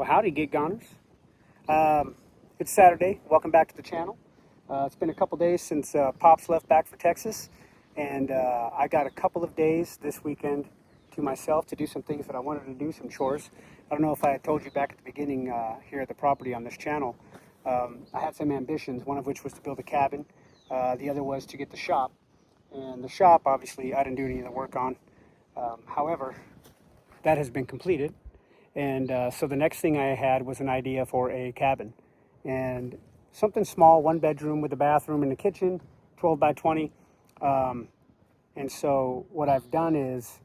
Well, howdy, Gig Goners. It's Saturday. Welcome back to the channel. It's been a couple days since Pops left back for Texas, and I got a couple of days this weekend to myself to do some things that I wanted to do, some chores. I don't know if I had told you back at the beginning here at the property on this channel. I had some ambitions, one of which was to build a cabin. The other was to get the shop. And the shop, obviously, I didn't do any of the work on. However, that has been completed. And so the next thing I had was an idea for a cabin, and something small, 1 bedroom with a bathroom and a kitchen, 12 by 20. And so what I've done is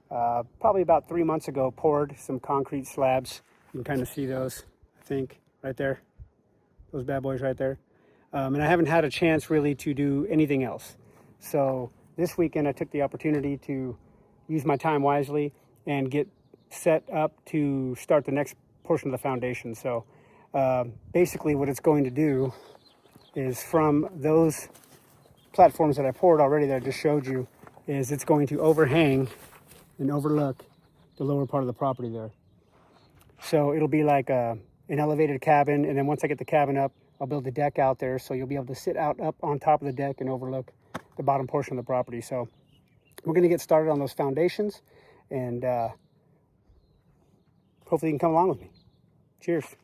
probably about 3 months ago poured some concrete slabs. You can kind of see those, I think, right there, those bad boys right there. And I haven't had a chance really to do anything else. So this weekend I took the opportunity to use my time wisely and get set up to start the next portion of the foundation. So basically what it's going to do is, from those platforms that I poured already that I just showed you, is it's going to overhang and overlook the lower part of the property there. So it'll be like an elevated cabin, and then once I get the cabin up, I'll build a deck out there, so you'll be able to sit out up on top of the deck and overlook the bottom portion of the property. So we're going to get started on those foundations, and hopefully you can come along with me. Cheers.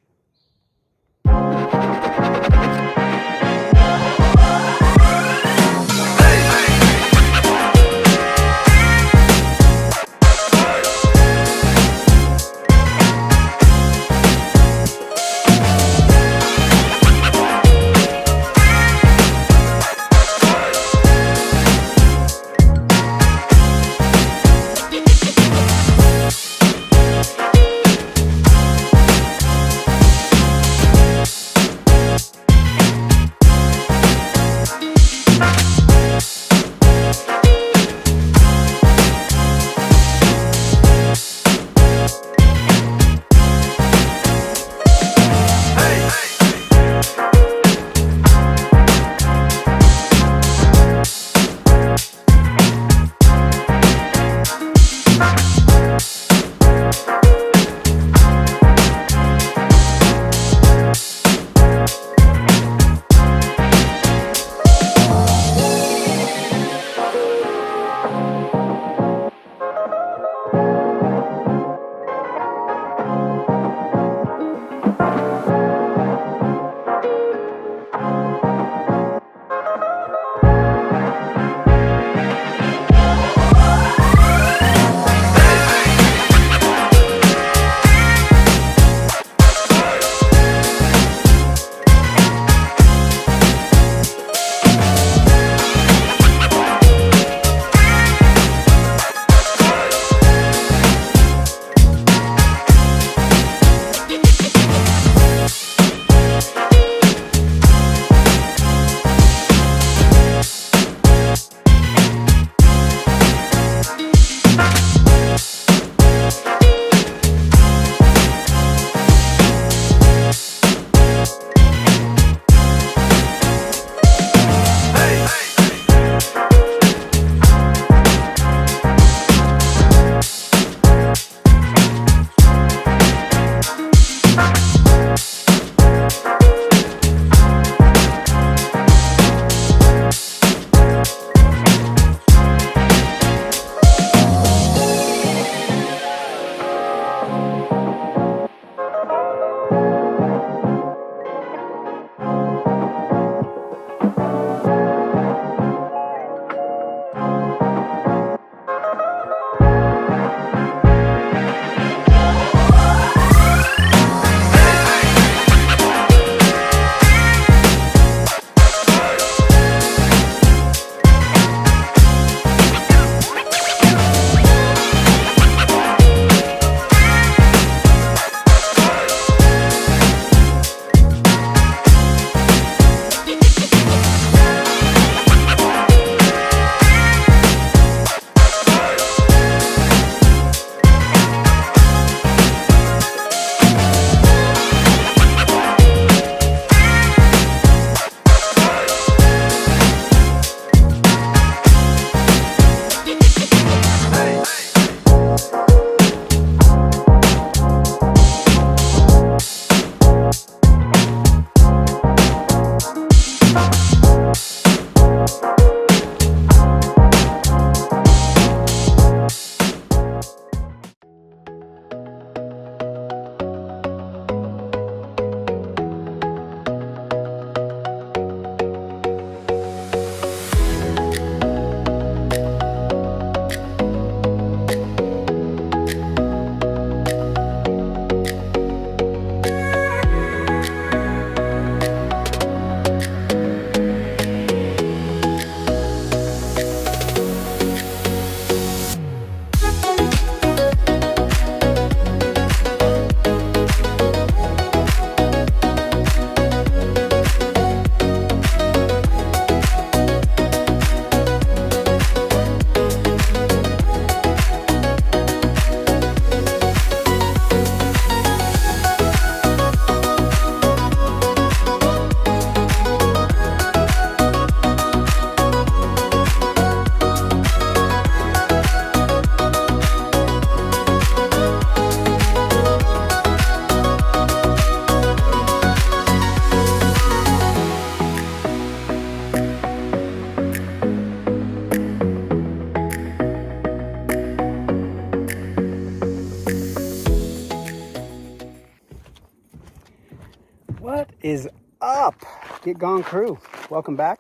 What is up? Get Gone crew. Welcome back.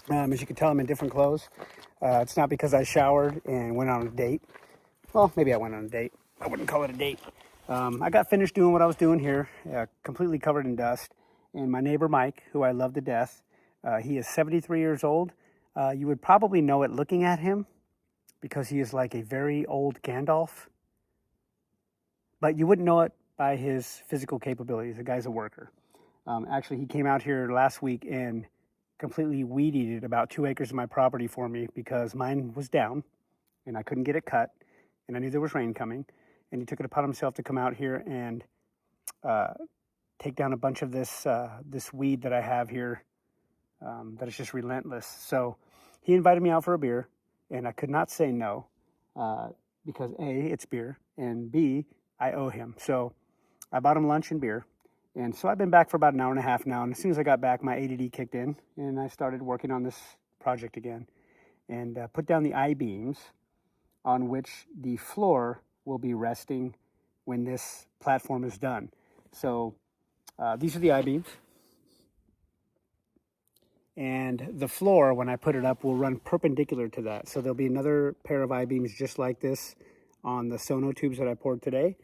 As you can tell, I'm in different clothes. It's not because I showered and went on a date. Well, maybe I went on a date. I wouldn't call it a date. I got finished doing what I was doing here, completely covered in dust. And my neighbor Mike, who I love to death, he is 73 years old. You would probably know it looking at him because he is like a very old Gandalf. But you wouldn't know it by his physical capabilities. The guy's a worker. Actually, he came out here last week and completely weed eated about 2 acres of my property for me because mine was down and I couldn't get it cut, and I knew there was rain coming. And he took it upon himself to come out here and take down a bunch of this this weed that I have here that is just relentless. So he invited me out for a beer, and I could not say no because A, it's beer, and B, I owe him. So I bought him lunch and beer. And so I've been back for about an hour and a half now. And as soon as I got back, my ADD kicked in and I started working on this project again and put down the I-beams on which the floor will be resting when this platform is done. So these are the I-beams. And the floor, when I put it up, will run perpendicular to that. So there'll be another pair of I-beams just like this on the sono tubes that I poured today,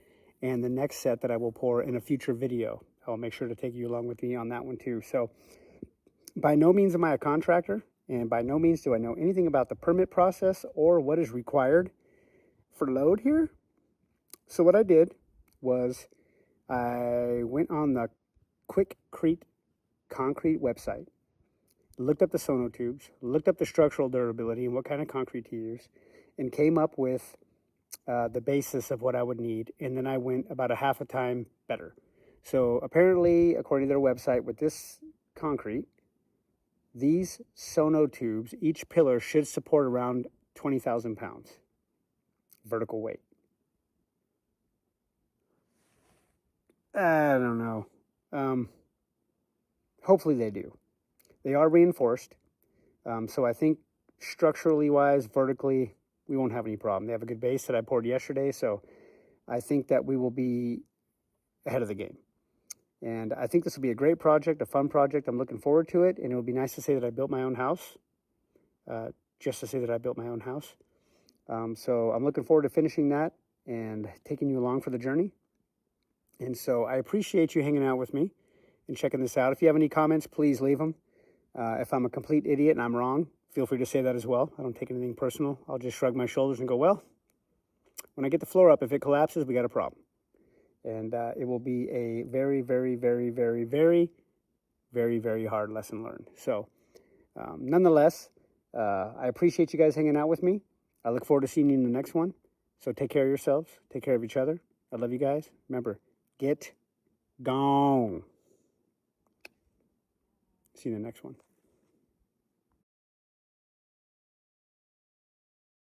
and the next set that I will pour in a future video. I'll make sure to take you along with me on that one too. So by no means am I a contractor, and by no means do I know anything about the permit process or what is required for load here. So what I did was I went on the Quikrete concrete website, looked up the sono tubes, looked up the structural durability and what kind of concrete to use, and came up with the basis of what I would need. And then I went about a half a time better. So apparently, according to their website, with this concrete, these sono tubes, each pillar should support around 20,000 pounds vertical weight. I don't know. Hopefully they do. They are reinforced. So I think structurally wise, vertically, we won't have any problem. They have a good base that I poured yesterday. So I think that we will be ahead of the game. And I think this will be a great project, a fun project. I'm looking forward to it. And it will be nice to say that I built my own house. Just to say that I built my own house. So I'm looking forward to finishing that and taking you along for the journey. And so I appreciate you hanging out with me and checking this out. If you have any comments, please leave them. If I'm a complete idiot and I'm wrong, feel free to say that as well. I don't take anything personal. I'll just shrug my shoulders and go, well, when I get the floor up, if it collapses, we got a problem. And it will be a very, very, very, very, very, very, very hard lesson learned. So nonetheless, I appreciate you guys hanging out with me. I look forward to seeing you in the next one. So take care of yourselves. Take care of each other. I love you guys. Remember, get gone. See you in the next one.